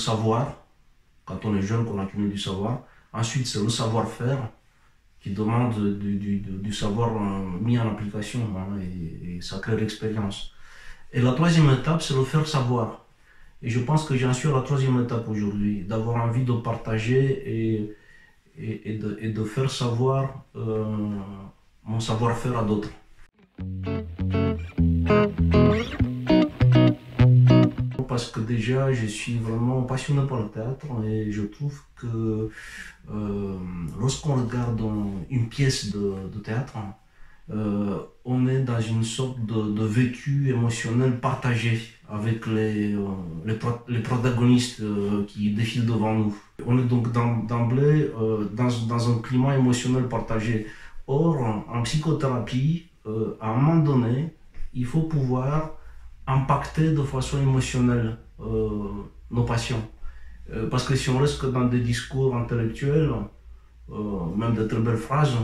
savoir, quand on est jeune, qu'on accumule du savoir. Ensuite, c'est le savoir-faire, qui demande du savoir mis en application, hein, et ça crée l'expérience. Et la troisième étape, c'est le faire savoir. Et je pense que j'en suis à la troisième étape aujourd'hui, d'avoir envie de partager et de faire savoir mon savoir-faire à d'autres. Parce que déjà, je suis vraiment passionné par le théâtre et je trouve que lorsqu'on regarde une pièce de théâtre, on est dans une sorte de vécu émotionnel partagé avec les protagonistes qui défilent devant nous. On est donc d'emblée dans un climat émotionnel partagé. Or, en psychothérapie, à un moment donné, il faut pouvoir impacter de façon émotionnelle nos patients. Parce que si on reste que dans des discours intellectuels, même de très belles phrases,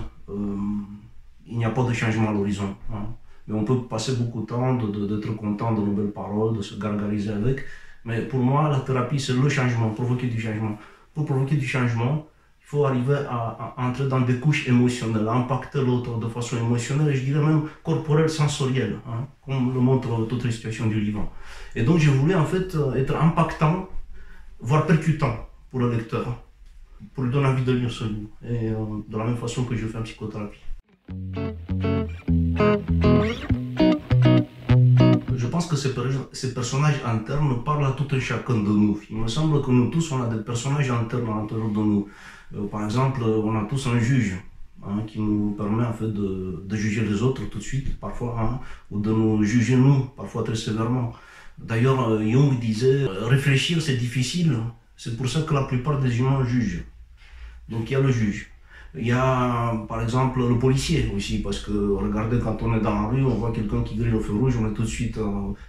il n'y a pas de changement à l'horizon. Hein. Mais on peut passer beaucoup de temps d'être content de nos belles paroles, de se gargariser avec. Mais pour moi, la thérapie, c'est le changement, provoquer du changement. Pour provoquer du changement, il faut arriver à entrer dans des couches émotionnelles, à impacter l'autre de façon émotionnelle, et je dirais même corporelle, sensorielle, hein, comme le montre toute la situation du livre. Et donc, je voulais en fait être impactant, voire percutant pour le lecteur, pour lui donner envie de lire ce livre, et de la même façon que je fais en psychothérapie. Je pense que ces personnages internes parlent à tout un chacun de nous. Il me semble que nous tous, on a des personnages internes à l'intérieur de nous. Par exemple, on a tous un juge, hein, qui nous permet en fait de juger les autres tout de suite, parfois, hein, ou de nous juger nous, parfois très sévèrement. D'ailleurs, Jung disait, réfléchir c'est difficile, c'est pour ça que la plupart des humains jugent. Donc il y a le juge. Il y a par exemple le policier aussi, parce que regardez, quand on est dans la rue, on voit quelqu'un qui grille au feu rouge, on est tout de suite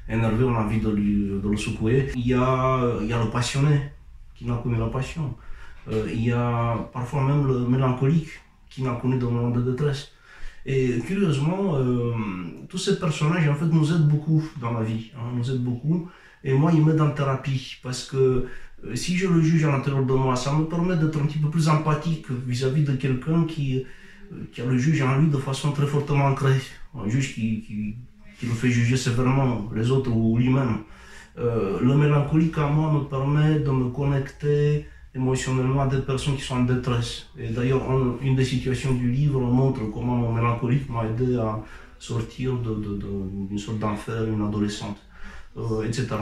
énervé, on a envie de le secouer. Il y a le passionné, qui n'a connu la passion. Il y a parfois même le mélancolique, qui n'a connu de moments de détresse. Et curieusement, tous ces personnages en fait nous aident beaucoup dans la vie, hein, nous aident beaucoup. Et moi, ils m'aident en thérapie, parce que si je le juge à l'intérieur de moi, ça me permet d'être un petit peu plus empathique vis-à-vis de quelqu'un qui a le juge en lui de façon très fortement ancrée. Un juge qui le fait juger sévèrement les autres ou lui-même. Le mélancolique en moi me permet de me connecter émotionnellement à des personnes qui sont en détresse. Et d'ailleurs, une des situations du livre montre comment mon mélancolique m'a aidé à sortir d'une sorte d'enfer, une adolescente, etc.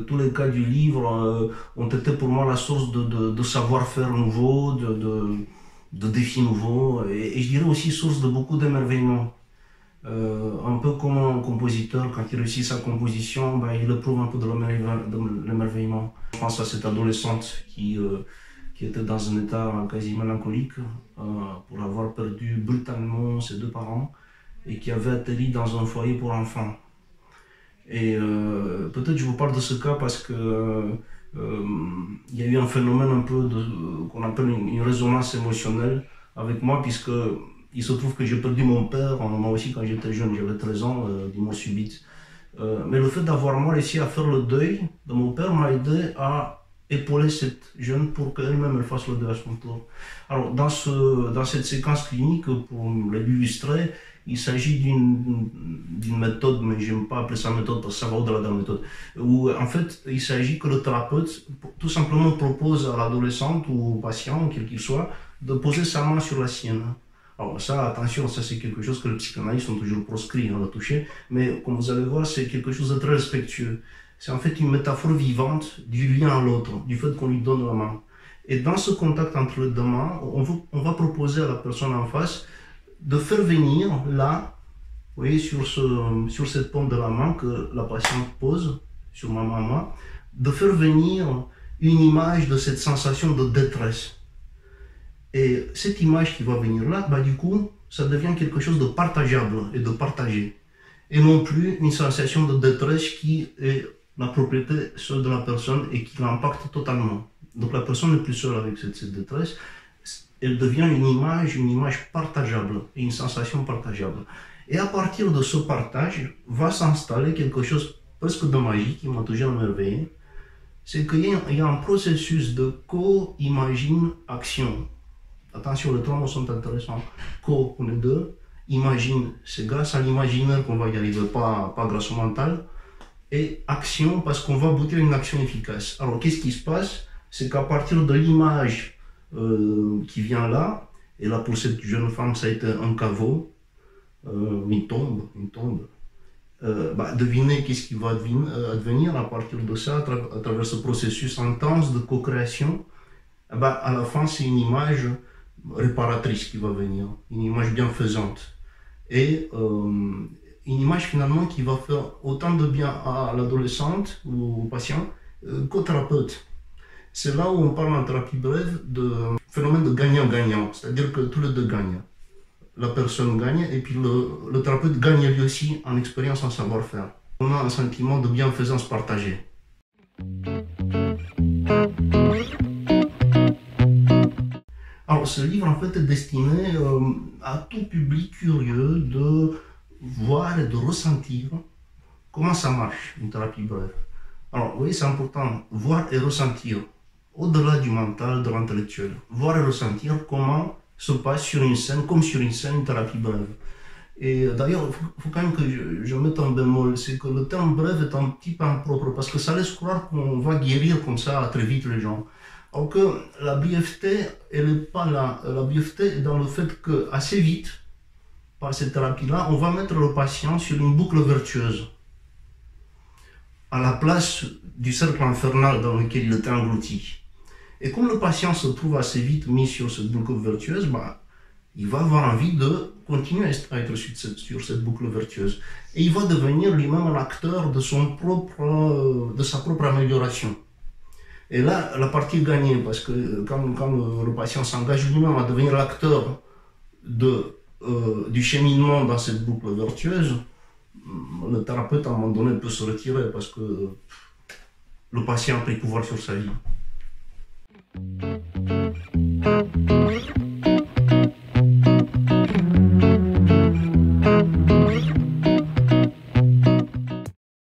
Tous les cas du livre ont été pour moi la source de savoir-faire nouveau, de défis nouveaux, et je dirais aussi source de beaucoup d'émerveillement. Un peu comme un compositeur, quand il réussit sa composition, ben, il éprouve un peu de l'émerveillement. Je pense à cette adolescente qui était dans un état quasi mélancolique pour avoir perdu brutalement ses deux parents et qui avait atterri dans un foyer pour enfants. Et peut-être je vous parle de ce cas parce que il y a eu un phénomène un peu qu'on appelle une résonance émotionnelle avec moi, puisque il se trouve que j'ai perdu mon père, moi aussi quand j'étais jeune, j'avais 13 ans, d'une mort subite. Mais le fait d'avoir moi réussi à faire le deuil de mon père m'a aidé à épauler cette jeune pour qu'elle-même elle fasse le deuil à son tour. Alors dans cette séquence clinique, pour l'illustrer, il s'agit d'une méthode, mais je n'aime pas appeler ça méthode parce que ça va au-delà de la méthode, où en fait il s'agit que le thérapeute tout simplement propose à l'adolescente ou au patient, quel qu'il soit, de poser sa main sur la sienne. Alors ça, attention, ça c'est quelque chose que les psychanalystes ont toujours proscrit, hein, de toucher, mais comme vous allez voir, c'est quelque chose de très respectueux. C'est en fait une métaphore vivante du lien à l'autre, du fait qu'on lui donne la main. Et dans ce contact entre les deux mains, on va proposer à la personne en face de faire venir là, vous voyez, sur cette paume de la main que la patiente pose sur ma main, de faire venir une image de cette sensation de détresse. Et cette image qui va venir là, bah, du coup, ça devient quelque chose de partageable et de partagé. Et non plus une sensation de détresse qui est la propriété seule de la personne et qui l'impacte totalement. Donc la personne n'est plus seule avec cette détresse, elle devient une image partageable et une sensation partageable. Et à partir de ce partage, va s'installer quelque chose presque de magique qui m'a toujours émerveillé. C'est qu'il y a un processus de co-imagine-action. Attention, les trois mots sont intéressants. Co, on est deux. Imagine, c'est grâce à l'imaginaire qu'on va y arriver, pas grâce au mental. Et action, parce qu'on va aboutir à une action efficace. Alors, qu'est-ce qui se passe? C'est qu'à partir de l'image qui vient là, et là pour cette jeune femme, ça a été un caveau, une tombe. Devinez qu'est-ce qui va advenir à partir de ça, à travers ce processus intense de co-création. À la fin, c'est une image réparatrice qui va venir, une image bienfaisante. Et une image finalement qui va faire autant de bien à l'adolescente ou au patient qu'au thérapeute. C'est là où on parle en thérapie brève de phénomène de gagnant-gagnant, c'est-à-dire que tous les deux gagnent. La personne gagne et puis le thérapeute gagne lui aussi en expérience, en savoir-faire. On a un sentiment de bienfaisance partagée. Alors ce livre en fait est destiné à tout public curieux de voir et de ressentir comment ça marche une thérapie brève. Alors vous voyez, c'est important, voir et ressentir, au-delà du mental, de l'intellectuel. Voir et ressentir comment se passe sur une scène, comme sur une scène, une thérapie brève. Et d'ailleurs, il faut quand même que je mette un bémol, c'est que le terme brève est un petit peu impropre, parce que ça laisse croire qu'on va guérir comme ça très vite les gens. Alors que la brièveté, elle n'est pas là. La brièveté est dans le fait que assez vite, par cette thérapie-là, on va mettre le patient sur une boucle vertueuse, à la place du cercle infernal dans lequel il était englouti. Et comme le patient se trouve assez vite mis sur cette boucle vertueuse, il va avoir envie de continuer à être sur cette boucle vertueuse. Et il va devenir lui-même un acteur de sa propre amélioration. Et là, la partie est gagnée, parce que quand le patient s'engage lui-même à devenir l'acteur du cheminement dans cette boucle vertueuse, le thérapeute à un moment donné peut se retirer parce que le patient a pris pouvoir sur sa vie.